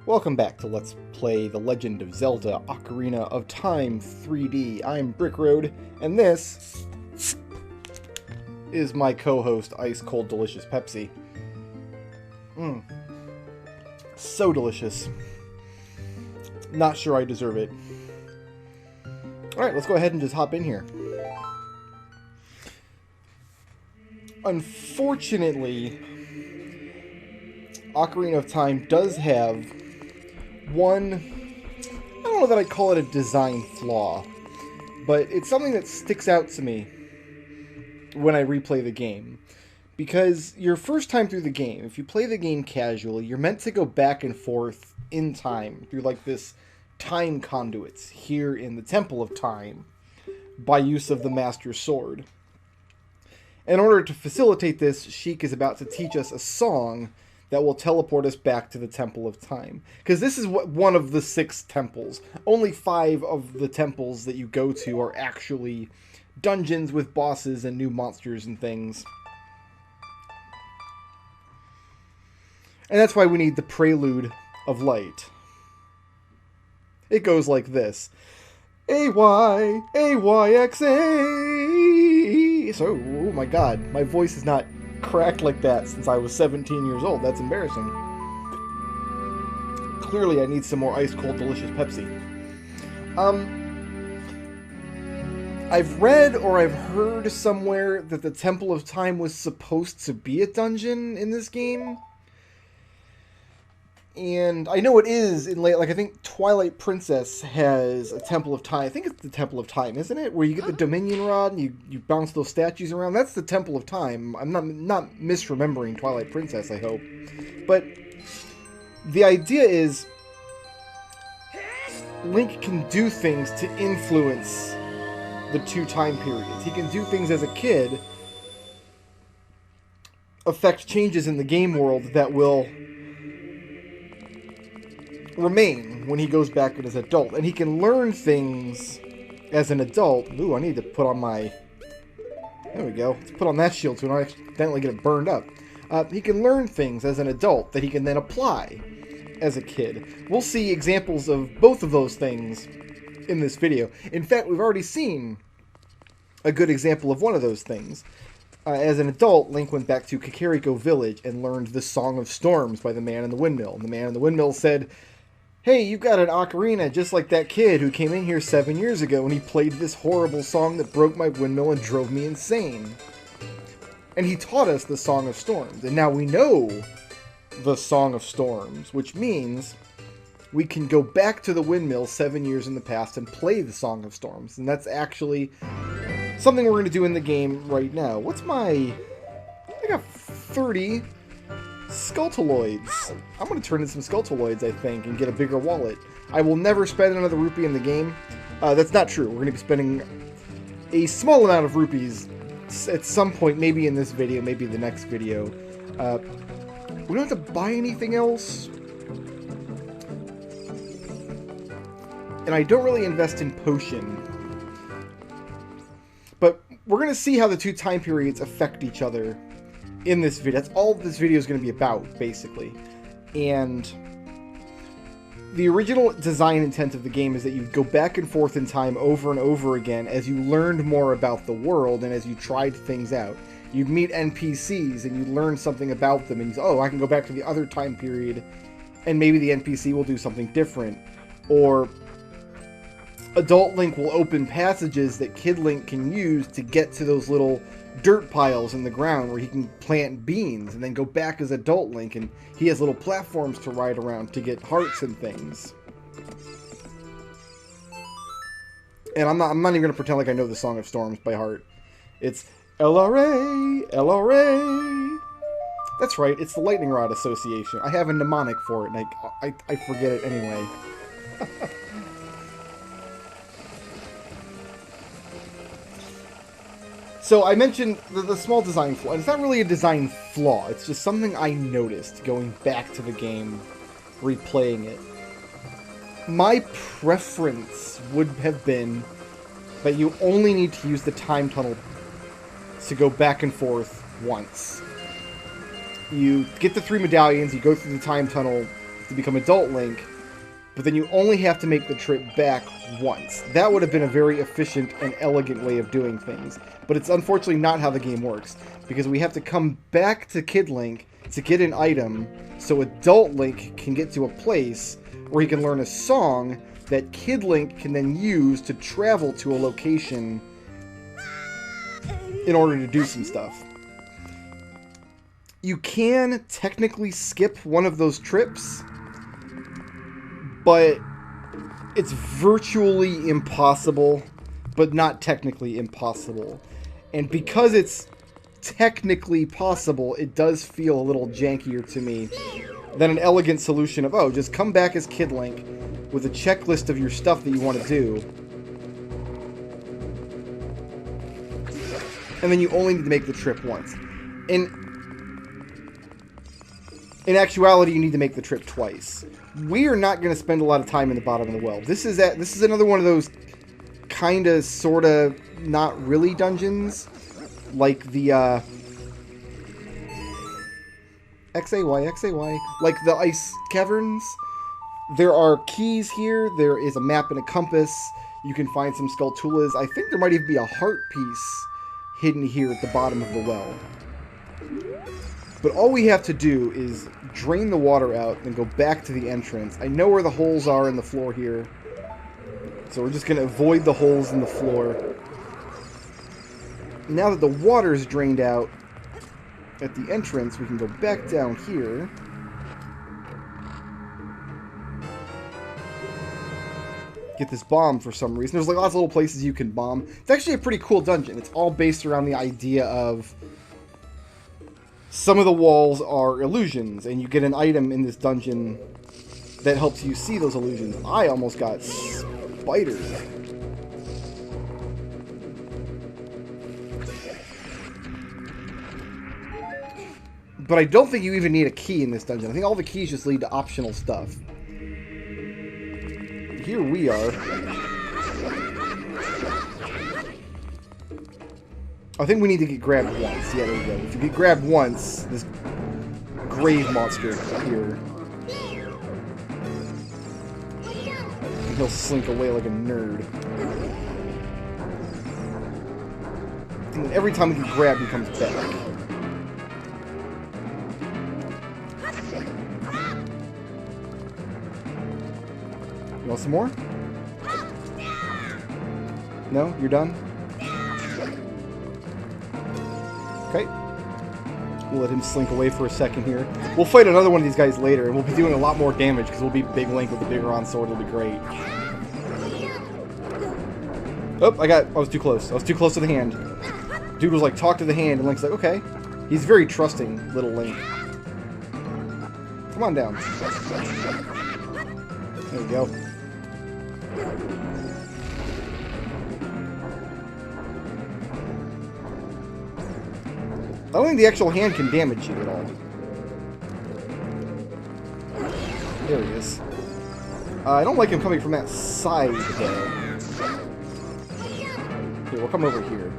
Welcome back to Let's Play The Legend of Zelda Ocarina of Time 3D. I'm Brickroad, and this is my co-host, Ice Cold Delicious Pepsi. So delicious. Not sure I deserve it. Alright, let's go ahead and just hop in here. Unfortunately, Ocarina of Time does have one, I don't know that I'd call it a design flaw, but it's something that sticks out to me when I replay the game. Because your first time through the game, if you play the game casually, you're meant to go back and forth in time through like this time conduits here in the Temple of Time by use of the Master Sword. In order to facilitate this, Sheik is about to teach us a song that will teleport us back to the Temple of Time. Because this is one of the 6 temples. Only 5 of the temples that you go to are actually dungeons with bosses and new monsters and things. And that's why we need the Prelude of Light. It goes like this. A-Y, A-Y-X-A. So, oh my god, my voice is not cracked like that since I was 17 years old. That's embarrassing. Clearly, I need some more ice cold delicious Pepsi. I've read or I've heard somewhere that the Temple of Time was supposed to be a dungeon in this game. And I know it is in I think Twilight Princess has a Temple of Time. I think it's the Temple of Time, isn't it? Where you get the Dominion Rod and you bounce those statues around. That's the Temple of Time. I'm not misremembering Twilight Princess, I hope. But the idea is Link can do things to influence the 2 time periods. He can do things as a kid, affect changes in the game world that will remain when he goes back as an adult. And he can learn things as an adult. Ooh, I need to put on my... There we go. Let's put on that shield so I don't accidentally get it burned up. He can learn things as an adult that he can then apply as a kid. We'll see examples of both of those things in this video. In fact, we've already seen a good example of one of those things. As an adult, Link went back to Kakariko Village and learned the Song of Storms by the Man in the Windmill. And the Man in the Windmill said, "Hey, you've got an ocarina just like that kid who came in here 7 years ago and he played this horrible song that broke my windmill and drove me insane." And he taught us the Song of Storms. And now we know the Song of Storms, which means we can go back to the windmill 7 years in the past and play the Song of Storms. And that's actually something we're going to do in the game right now. What's my... I got 30... Sculptaloids. I'm going to turn in some Sculptaloids, I think, and get a bigger wallet. I will never spend another rupee in the game. That's not true. We're going to be spending a small amount of rupees at some point, maybe in this video, maybe the next video. We don't have to buy anything else. And I don't really invest in potion. But we're going to see how the 2 time periods affect each other in this video. That's all this video is going to be about, basically. And the original design intent of the game is that you go back and forth in time over and over again as you learned more about the world and as you tried things out. You'd meet NPCs and you learn something about them and you say, oh, I can go back to the other time period and maybe the NPC will do something different. Or Adult Link will open passages that Kid Link can use to get to those little dirt piles in the ground where he can plant beans and then go back as Adult Link and he has little platforms to ride around to get hearts and things. And I'm not even going to pretend like I know the Song of Storms by heart. It's LRA, LRA. That's right, it's the Lightning Rod Association. I have a mnemonic for it and I forget it anyway. So I mentioned the small design flaw. It's not really a design flaw. It's just something I noticed going back to the game, replaying it. My preference would have been that you only need to use the time tunnel to go back and forth once. You get the 3 medallions, you go through the time tunnel, to become adult Link, but then you only have to make the trip back once. That would have been a very efficient and elegant way of doing things. But it's unfortunately not how the game works, because we have to come back to Kid Link to get an item so adult Link can get to a place where he can learn a song that Kid Link can then use to travel to a location in order to do some stuff. You can technically skip one of those trips, but it's virtually impossible, but not technically impossible. And because it's technically possible, it does feel a little jankier to me than an elegant solution of, oh, just come back as Kid Link with a checklist of your stuff that you want to do, and then you only need to make the trip once. In actuality, you need to make the trip twice. We are not going to spend a lot of time in the bottom of the well. This is another one of those kind of, sort of, not really dungeons, like the XAY, like the ice caverns. There are keys here. There is a map and a compass. You can find some Skulltulas. I think there might even be a heart piece hidden here at the bottom of the well. But all we have to do is drain the water out and go back to the entrance. I know where the holes are in the floor here, so we're just going to avoid the holes in the floor. Now that the water is drained out at the entrance, we can go back down here. Get this bomb for some reason. There's like lots of little places you can bomb. It's actually a pretty cool dungeon. It's all based around the idea of some of the walls are illusions, and you get an item in this dungeon that helps you see those illusions. I almost got spidered. But I don't think you even need a key in this dungeon. I think all the keys just lead to optional stuff. Here we are. I think we need to get grabbed once. Yeah, there we go. If you get grabbed once, this grave monster here, he'll slink away like a nerd. And every time we get grabbed, he comes back. You want some more? No? You're done? Okay. We'll let him slink away for a second here. We'll fight another one of these guys later, and we'll be doing a lot more damage because we'll be Big Link with the big Ron sword. It'll be great. Oh, I was too close. I was too close to the hand. Dude was like, talk to the hand, and Link's like, okay. He's very trusting, little Link. Come on down. There we go. I don't think the actual hand can damage you at all. There he is. I don't like him coming from that side, though. Here, we'll come over here.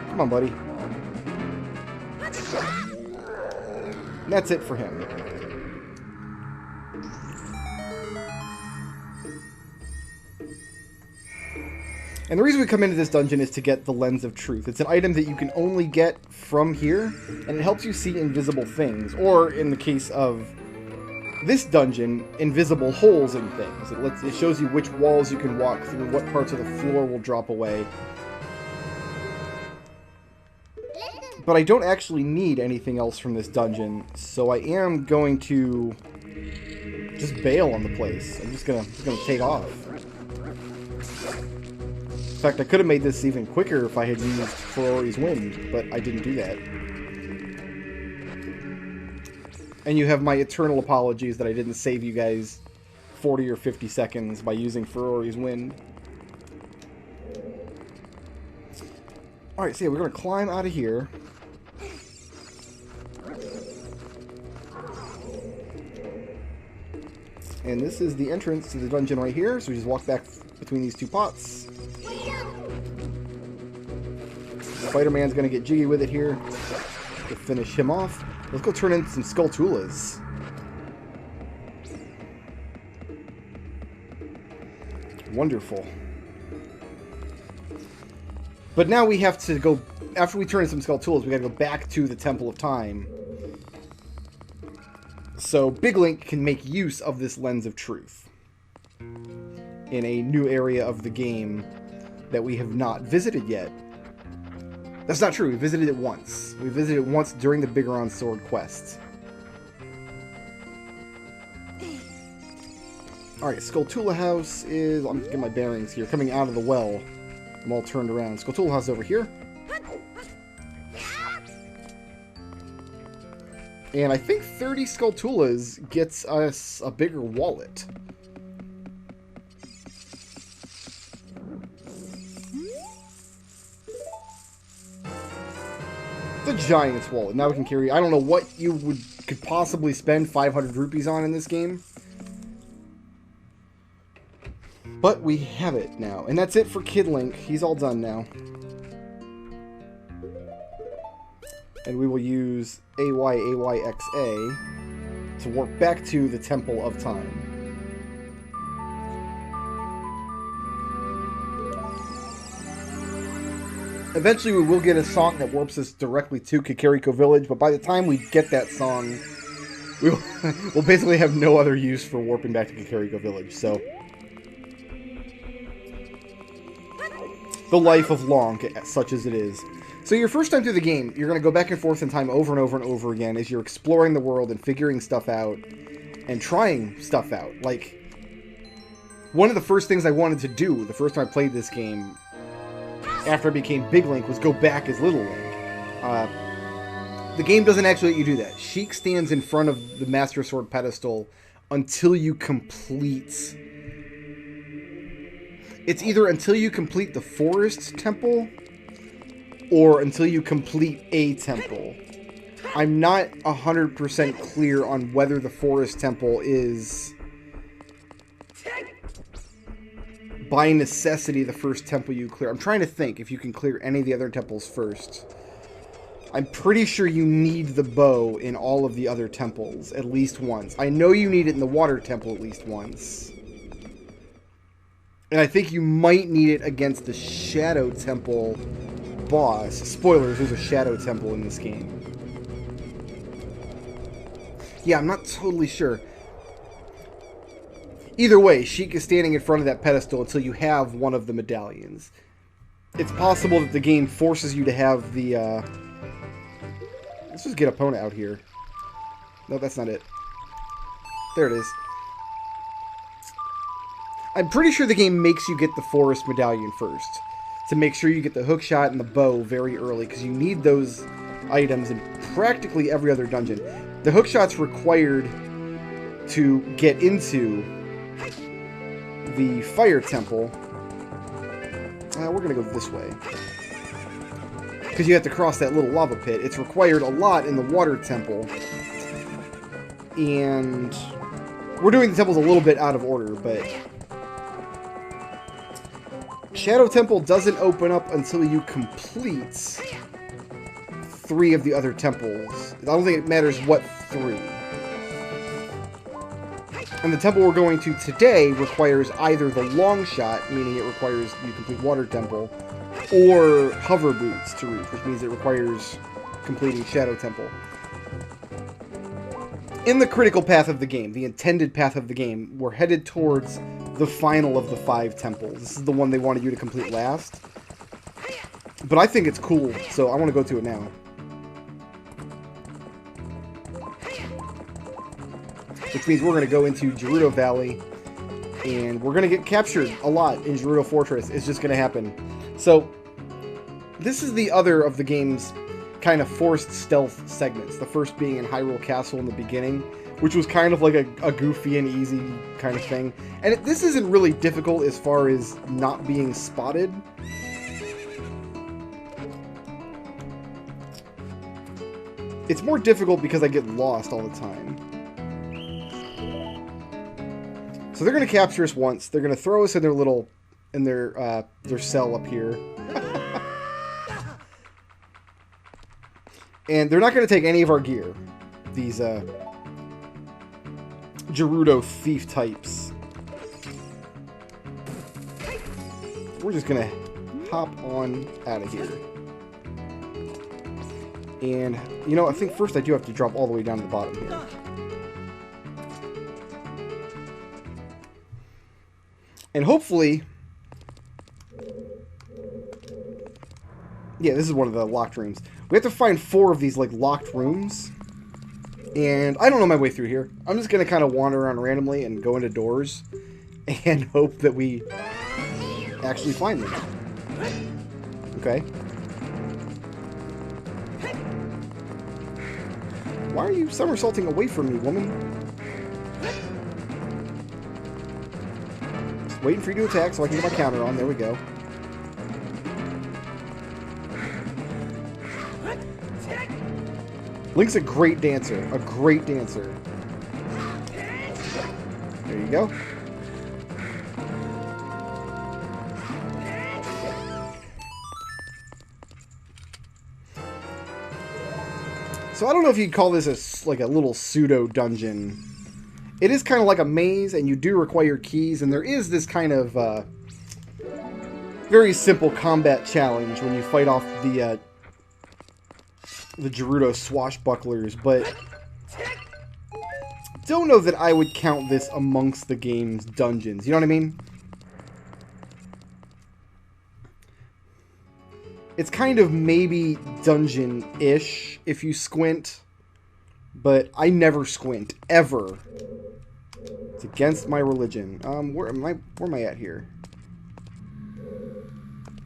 Come on, buddy. And that's it for him. And the reason we come into this dungeon is to get the Lens of Truth. It's an item that you can only get from here, and it helps you see invisible things. Or, in the case of this dungeon, invisible holes in things. It shows you which walls you can walk through, what parts of the floor will drop away. But I don't actually need anything else from this dungeon, so I am going to just bail on the place. I'm just gonna take off. In fact, I could have made this even quicker if I had used Ferori's Wind, but I didn't do that. And you have my eternal apologies that I didn't save you guys 40 or 50 seconds by using Ferori's Wind. Alright, so yeah, we're going to climb out of here. And this is the entrance to the dungeon right here, so we just walk back between these two pots. Spider-Man's gonna get jiggy with it here to finish him off. Let's go turn in some Skulltulas. Wonderful. But now we have to go... After we turn in some Skulltulas, we gotta go back to the Temple of Time. So Big Link can make use of this Lens of Truth in a new area of the game that we have not visited yet. That's not true. We visited it once. We visited it once during the Bigoron Sword quest. Alright, Skulltula House is... I'm getting my bearings here. Coming out of the well. I'm all turned around. Skulltula House is over here. And I think 30 Skulltulas gets us a bigger wallet. The Giant's Wallet. Now we can carry... I don't know what you could possibly spend 500 rupees on in this game. But we have it now. And that's it for Kid Link. He's all done now. And we will use AYAYXA to warp back to the Temple of Time. Eventually we will get a song that warps us directly to Kakariko Village, but by the time we get that song, we'll basically have no other use for warping back to Kakariko Village, so... The life of Long, such as it is. So your first time through the game, you're going to go back and forth in time over and over and over again as you're exploring the world and figuring stuff out and trying stuff out. Like, one of the first things I wanted to do the first time I played this game after I became Big Link was go back as Little Link. The game doesn't actually let you do that. Sheik stands in front of the Master Sword pedestal until you complete... It's either until you complete the Forest Temple or until you complete a temple. I'm not 100% clear on whether the Forest Temple is, by necessity, the first temple you clear. I'm trying to think if you can clear any of the other temples first. I'm pretty sure you need the bow in all of the other temples at least once. I know you need it in the Water Temple at least once. And I think you might need it against the Shadow Temple boss. Spoilers, there's a Shadow Temple in this game. Yeah, I'm not totally sure. Either way, Sheik is standing in front of that pedestal until you have one of the medallions. It's possible that the game forces you to have the, Let's just get Epona out here. No, that's not it. There it is. I'm pretty sure the game makes you get the Forest Medallion first, to make sure you get the hookshot and the bow very early, because you need those items in practically every other dungeon. The hookshot's required to get into the Fire Temple. We're going to go this way, because you have to cross that little lava pit. It's required a lot in the Water Temple, and we're doing the temples a little bit out of order, but... Shadow Temple doesn't open up until you complete 3 of the other temples. I don't think it matters what 3. And the temple we're going to today requires either the long shot, meaning it requires you complete Water Temple, or hover boots to reach, which means it requires completing Shadow Temple. In the critical path of the game, the intended path of the game, we're headed towards the final of the 5 temples. This is the one they wanted you to complete last. But I think it's cool, so I want to go to it now. Which means we're going to go into Gerudo Valley, and we're going to get captured a lot in Gerudo Fortress. It's just going to happen. So, this is the other of the game's kind of forced stealth segments. The first being in Hyrule Castle in the beginning, which was kind of like a goofy and easy kind of thing. And this isn't really difficult as far as not being spotted. It's more difficult because I get lost all the time. So they're going to capture us once. They're going to throw us in their cell up here. And they're not going to take any of our gear. These, Gerudo thief types. we're just gonna hop on out of here. And, you know, I think first I do have to drop all the way down to the bottom here. And hopefully... Yeah, this is one of the locked rooms. We have to find 4 of these, like, locked rooms. And I don't know my way through here. I'm just going to kind of wander around randomly and go into doors. And hope that we actually find them. Okay. Why are you somersaulting away from me, woman? Just waiting for you to attack so I can get my counter on. There we go. Link's a great dancer. A great dancer. There you go. So I don't know if you'd call this like a little pseudo dungeon. It is kind of like a maze, and you do require keys, and there is this kind of very simple combat challenge when you fight off the Gerudo swashbucklers, but don't know that I would count this amongst the game's dungeons. You know what I mean? It's kind of maybe dungeon-ish if you squint, but I never squint, ever. It's against my religion. Where am I at here?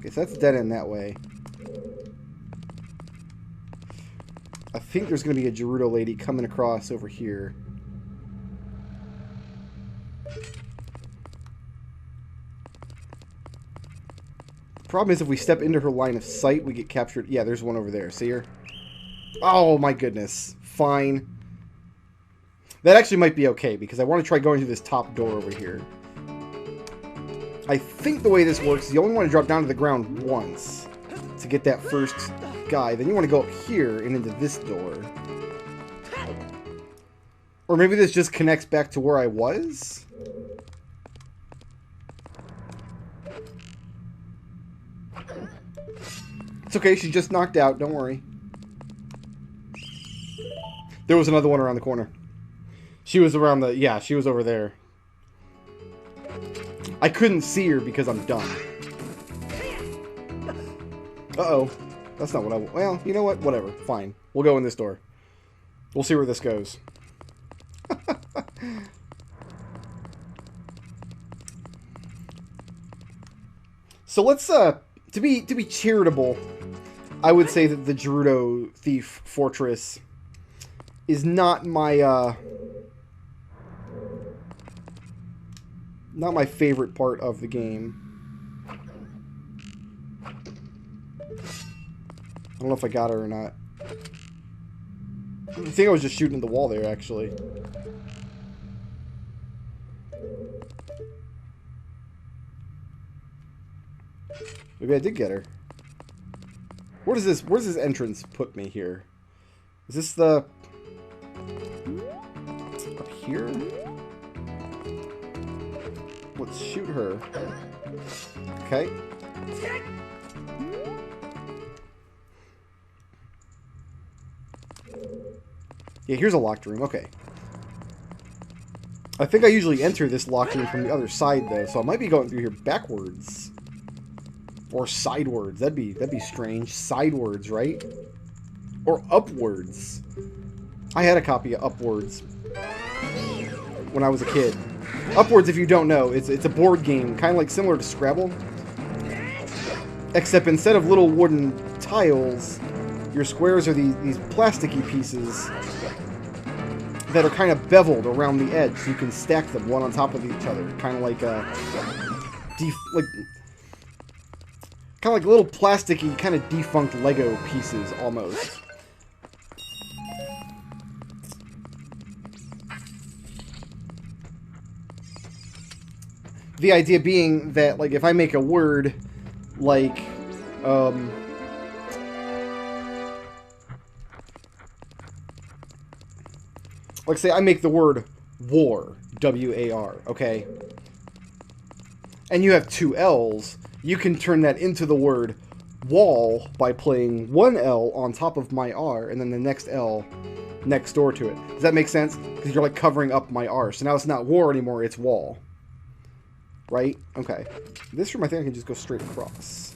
Okay, so that's dead end that way. I think there's going to be a Gerudo lady coming across over here. Problem is, if we step into her line of sight, we get captured. Yeah, there's one over there. See her? Oh, my goodness. Fine. That actually might be okay, because I want to try going through this top door over here. I think the way this works is you only want to drop down to the ground once to get that first guy. Then you want to go up here and into this door. Or maybe this just connects back to where I was? It's okay, she's just knocked out, don't worry. There was another one around the corner. She was around the... Yeah, she was over there. I couldn't see her because I'm dumb. Uh-oh. That's not what I... Well, you know what? Whatever. Fine. We'll go in this door. We'll see where this goes. So let's, to be charitable, I would say that the Gerudo Thief Fortress is not my favorite part of the game. I don't know if I got her or not. I think I was just shooting at the wall there, actually. Maybe I did get her. Where does this entrance put me here? Is this the... up here? Let's shoot her. Okay. Yeah, here's a locked room. Okay. I think I usually enter this locked room from the other side, though, so I might be going through here backwards. Or sidewards. That'd be strange. Sidewards, right? Or upwards. I had a copy of Upwards when I was a kid. Upwards, if you don't know, it's a board game, kind of like similar to Scrabble. Except instead of little wooden tiles, your squares are these plasticky pieces that are kind of beveled around the edge, so you can stack them one on top of each other, kind of like little plasticky, kind of defunct Lego pieces, almost. The idea being that, like, if I make a word, like, like, say I make the word war, W-A-R, okay? And you have two L's, you can turn that into the word wall by playing one L on top of my R and then the next L next door to it. Does that make sense? Because you're like covering up my R. So now it's not war anymore, it's wall. Right? Okay. This room I think I can just go straight across.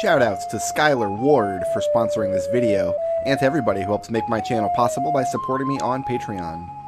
Shoutouts to Skylar Ward for sponsoring this video, and to everybody who helps make my channel possible by supporting me on Patreon.